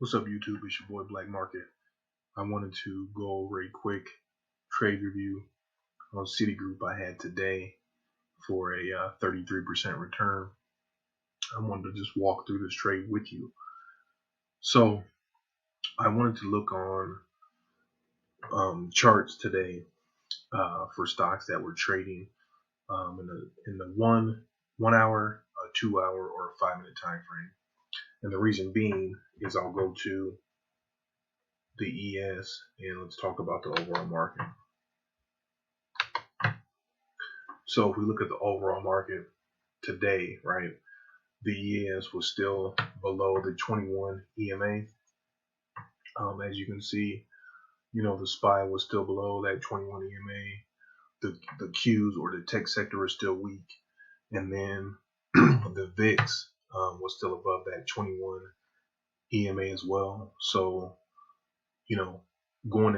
What's up, YouTube? It's your boy Black Market. I wanted to go over a quick trade review on Citigroup I had today for a 33% return. I wanted to just walk through this trade with you. So I wanted to look on charts today for stocks that were trading in the one hour, a 2 hour, or a 5 minute time frame. And the reason being is I'll go to the ES and let's talk about the overall market. So if we look at the overall market today, right, the ES was still below the 21 EMA. As you can see, the SPY was still below that 21 EMA. The Qs or the tech sector is still weak. And then the VIX was still above that 21 EMA as well. So, going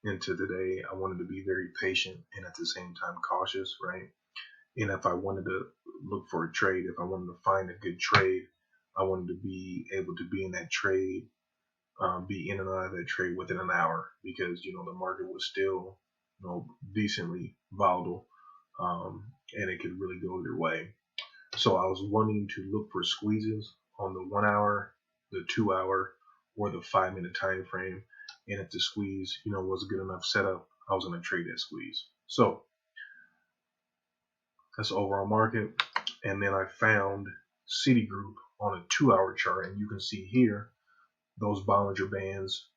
into today, I wanted to be very patient and at the same time cautious, right? And if I wanted to look for a trade, if I wanted to find a good trade, I wanted to be able to be in that trade, be in and out of that trade within an hour, because the market was still decently volatile, and it could really go either way. So I was wanting to look for squeezes on the 1 hour, the 2 hour, or the 5 minute time frame. And if the squeeze, was a good enough setup, I was going to trade that squeeze. So that's the overall market. And then I found Citigroup on a 2 hour chart, and you can see here those Bollinger Bands,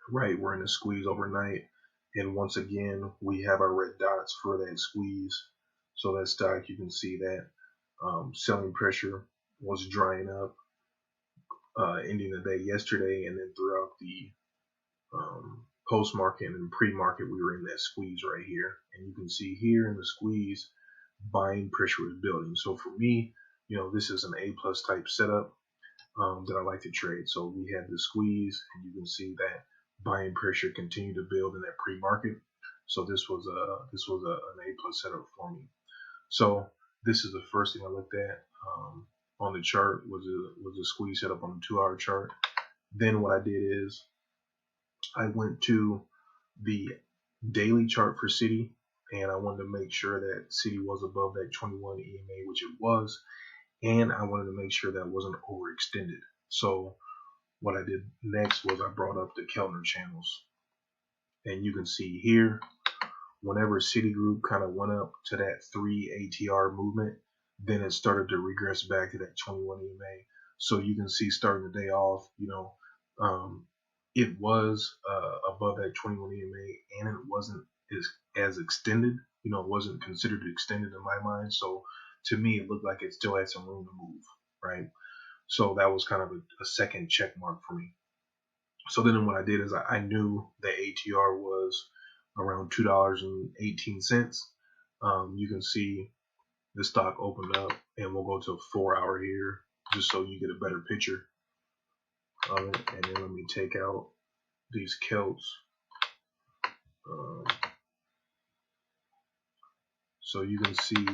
right, we're in a squeeze overnight. And once again, we have our red dots for that squeeze. So that stock, you can see that selling pressure was drying up, ending the day yesterday, and then throughout the post-market and pre-market, we were in that squeeze right here. And you can see here in the squeeze, buying pressure is building. So for me, this is an A+ type setup that I like to trade. So we had the squeeze, and you can see that buying pressure continued to build in that pre-market. So this was an A+ setup for me. So this is the first thing I looked at on the chart was a squeeze setup on the 2 hour chart. Then what I did is I went to the daily chart for Citi, and I wanted to make sure that Citi was above that 21 EMA, which it was, and I wanted to make sure that it wasn't overextended. So what I did next was I brought up the Kellner channels, and you can see here, whenever Citigroup kind of went up to that 3 ATR movement, then it started to regress back to that 21 EMA. So you can see starting the day off, it was above that 21 EMA, and it wasn't as extended. It wasn't considered extended in my mind. So to me, it looked like it still had some room to move, right? So that was kind of a second check mark for me. So then what I did is I knew the ATR was around $2.18. You can see the stock opened up, and we'll go to a 4 hour here just so you get a better picture of it. And then let me take out these kelts. So you can see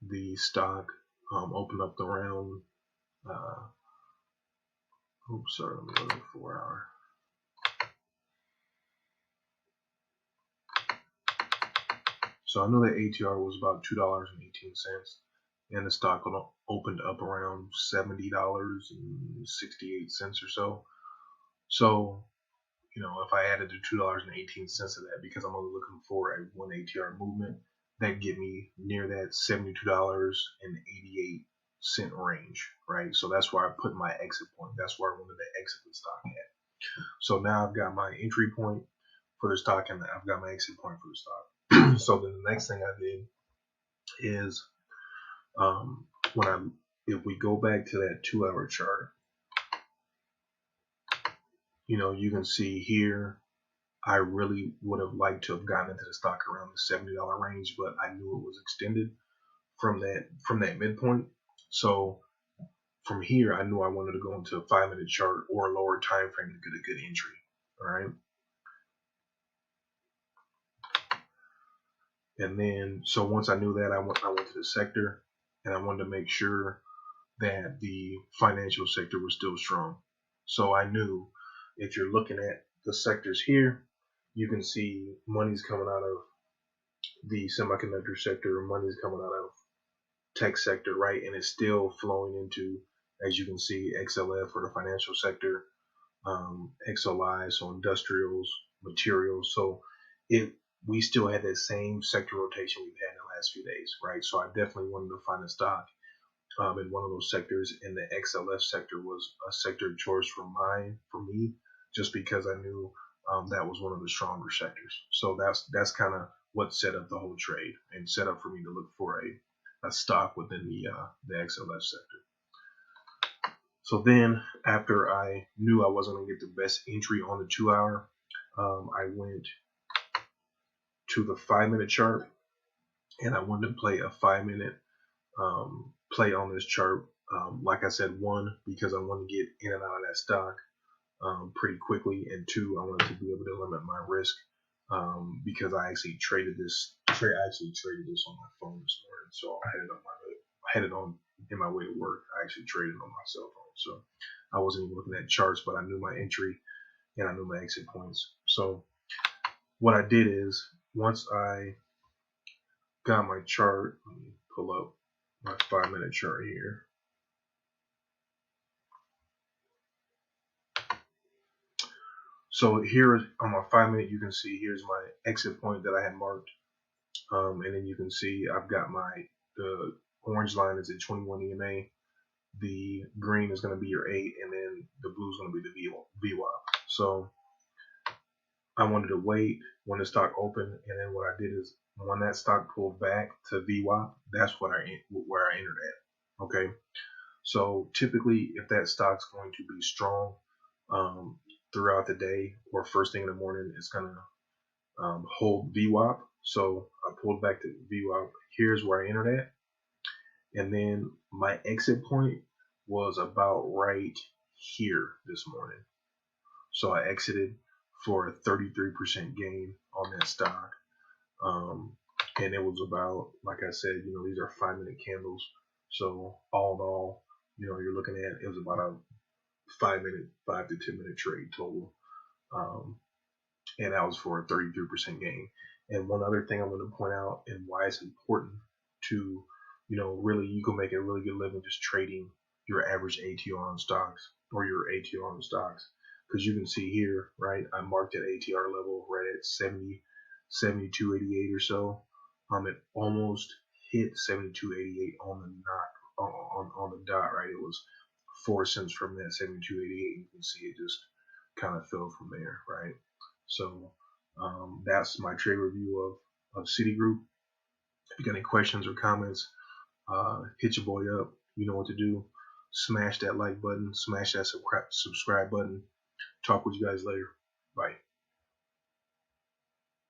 the stock open up around sorry, let me go to 4 hour. So I know that ATR was about $2.18, and the stock opened up around $70.68 or so. So, if I added the $2.18 of that, because I'm only looking for a 1 ATR movement, that get me near that $72.88 range, right? So that's where I put my exit point. That's where I wanted to exit the stock at. So now I've got my entry point for the stock, and I've got my exit point for the stock. So then the next thing I did is if we go back to that 2 hour chart, you can see here, I really would have liked to have gotten into the stock around the $70 range, but I knew it was extended from that midpoint. So from here, I knew I wanted to go into a 5 minute chart or a lower time frame to get a good entry. All right. And then, so once I knew that, I went to the sector, and I wanted to make sure that the financial sector was still strong. So I knew if you're looking at the sectors here, you can see money's coming out of the semiconductor sector, money's coming out of tech sector, right? And it's still flowing into, as you can see, XLF for the financial sector, XLI, so industrials, materials. So it we still had that same sector rotation we've had in the last few days, right? So I definitely wanted to find a stock in one of those sectors, and the XLF sector was a sector of choice for me, just because I knew that was one of the stronger sectors. So that's kind of what set up the whole trade and set up for me to look for a stock within the XLF sector. So then, after I knew I wasn't going to get the best entry on the 2 hour, I went to the 5-minute chart, and I wanted to play a 5-minute play on this chart. Like I said, one, because I want to get in and out of that stock pretty quickly, and two, I wanted to be able to limit my risk because I actually traded this. I actually traded this on my phone this morning, so I had it on in my way to work. I actually traded on my cell phone, so I wasn't even looking at charts, but I knew my entry and I knew my exit points. So what I did is, once I got my chart, let me pull up my 5-minute chart here. So here on my 5-minute, you can see here's my exit point that I had marked, and then you can see I've got the orange line is at 21 EMA, the green is going to be your 8, and then the blue is going to be the VWAP. So I wanted to wait when the stock opened, and then what I did is, when that stock pulled back to VWAP, that's where I entered at. Okay, so typically if that stock's going to be strong throughout the day or first thing in the morning, it's going to hold VWAP. So I pulled back to VWAP. Here's where I entered at, and then my exit point was about right here this morning. So I exited for a 33% gain on that stock. And it was about, like I said, these are 5-minute candles. So all in all, you're looking at, it was about a 5 to 10 minute trade total. And that was for a 33% gain. And one other thing I'm going to point out, and why it's important to, really, you can make a really good living just trading your average ATR on stocks or your ATR on stocks. Because you can see here, right, I marked that ATR level right at 72.88 or so. It almost hit 72.88 on the on the dot, right? It was 4 cents from that 72.88. You can see it just kind of fell from there, right? So that's my trade review of Citigroup. If you got any questions or comments, hit your boy up. You know what to do. Smash that like button, smash that subscribe button. Talk with you guys later.